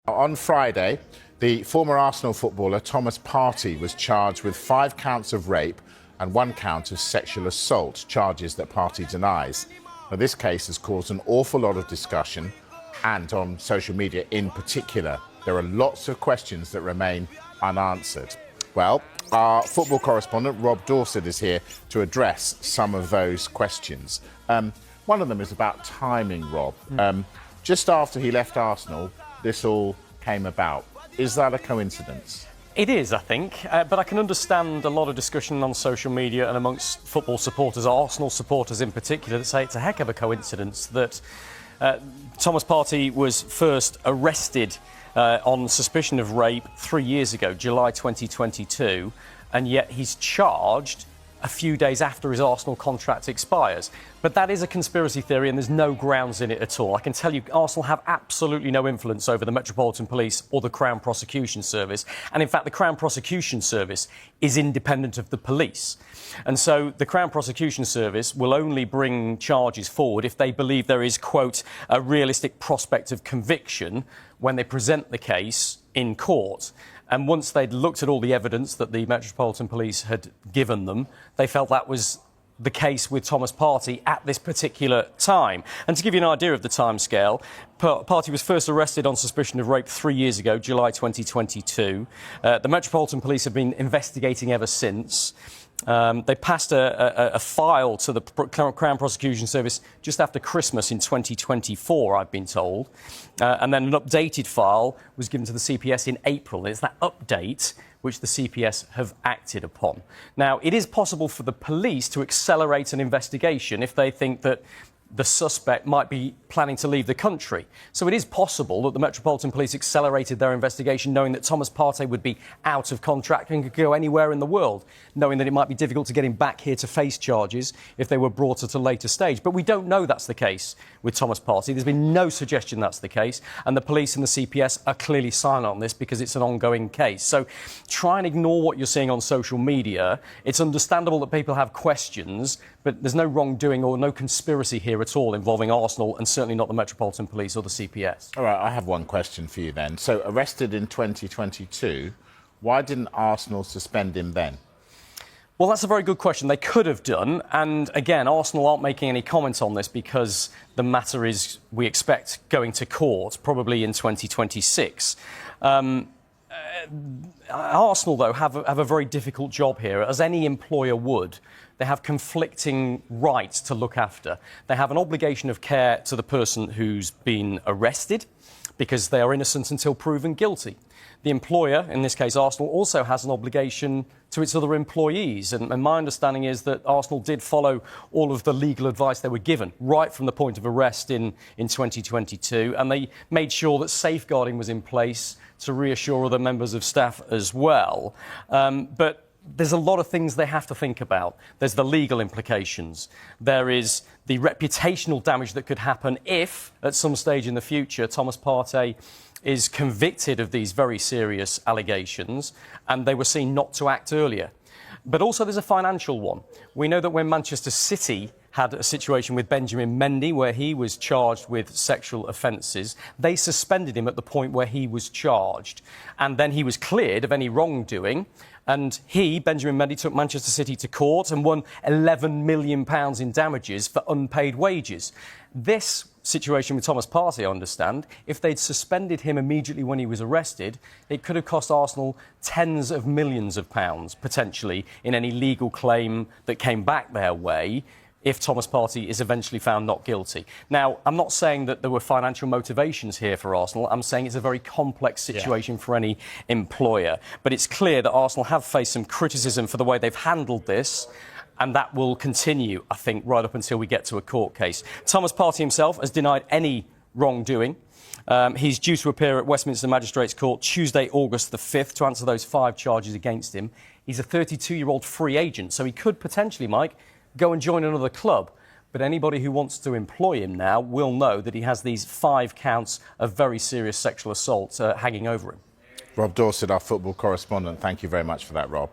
On Friday, the former Arsenal footballer Thomas Partey was charged with 5 counts of rape and 1 count of sexual assault, charges that Partey denies. Now, this case has caused an awful lot of discussion, and on social media in particular, there are lots of questions that remain unanswered. Well, our football correspondent Rob Dorset is here to address some of those questions. One of them is about timing, Rob. Just after he left Arsenal, this all came about. Is that a coincidence? It is, I think, but I can understand a lot of discussion on social media and amongst football supporters, Arsenal supporters in particular, that say it's a heck of a coincidence that Thomas Partey was first arrested on suspicion of rape 3 years ago, July 2022, and yet he's charged a few days after his Arsenal contract expires. But that is a conspiracy theory and there's no grounds in it at all. I can tell you Arsenal have absolutely no influence over the Metropolitan Police or the Crown Prosecution Service. And in fact, the Crown Prosecution Service is independent of the police. And so the Crown Prosecution Service will only bring charges forward if they believe there is, quote, a realistic prospect of conviction when they present the case in court. And once they'd looked at all the evidence that the Metropolitan Police had given them, they felt that was the case with Thomas Partey at this particular time. And to give you an idea of the timescale, Partey was first arrested on suspicion of rape 3 years ago, July 2022. The Metropolitan Police have been investigating ever since. They passed a file to the Crown Prosecution Service just after Christmas in 2024, I've been told. And then an updated file was given to the CPS in April. It's that update which the CPS have acted upon. Now, it is possible for the police to accelerate an investigation if they think that the suspect might be planning to leave the country. So it is possible that the Metropolitan Police accelerated their investigation knowing that Thomas Partey would be out of contract and could go anywhere in the world, knowing that it might be difficult to get him back here to face charges if they were brought at a later stage. But we don't know that's the case with Thomas Partey. There's been no suggestion that's the case, and the police and the CPS are clearly silent on this because it's an ongoing case. So try and ignore what you're seeing on social media. It's understandable that people have questions, but there's no wrongdoing or no conspiracy here at all involving Arsenal and certainly not the Metropolitan Police or the CPS. All right, I have one question for you then. So, arrested in 2022, why didn't Arsenal suspend him then? Well, that's a very good question. They could have done. And again, Arsenal aren't making any comments on this because the matter is, we expect, going to court, probably in 2026. Arsenal, though, have a very difficult job here, as any employer would. They have conflicting rights to look after. They have an obligation of care to the person who's been arrested because they are innocent until proven guilty. The employer, in this case Arsenal, also has an obligation to its other employees. And my understanding is that Arsenal did follow all of the legal advice they were given right from the point of arrest in 2022. And they made sure that safeguarding was in place to reassure other members of staff as well. But there's a lot of things they have to think about. There's the legal implications. There is the reputational damage that could happen if, at some stage in the future, Thomas Partey is convicted of these very serious allegations and they were seen not to act earlier. But also there's a financial one. We know that when Manchester City had a situation with Benjamin Mendy where he was charged with sexual offences, they suspended him at the point where he was charged. And then he was cleared of any wrongdoing. And he, Benjamin Mendy, took Manchester City to court and won £11 million in damages for unpaid wages. This situation with Thomas Partey, I understand, if they'd suspended him immediately when he was arrested, it could have cost Arsenal tens of millions of pounds, potentially, in any legal claim that came back their way if Thomas Partey is eventually found not guilty. Now, I'm not saying that there were financial motivations here for Arsenal. I'm saying it's a very complex situation for any employer. But it's clear that Arsenal have faced some criticism for the way they've handled this, and that will continue, I think, right up until we get to a court case. Thomas Partey himself has denied any wrongdoing. He's due to appear at Westminster Magistrates Court Tuesday, August the 5th, to answer those 5 charges against him. He's a 32-year-old free agent, so he could potentially, Mike, go and join another club. But anybody who wants to employ him now will know that he has these 5 counts of very serious sexual assault hanging over him. Rob Dorset, our football correspondent, thank you very much for that, Rob.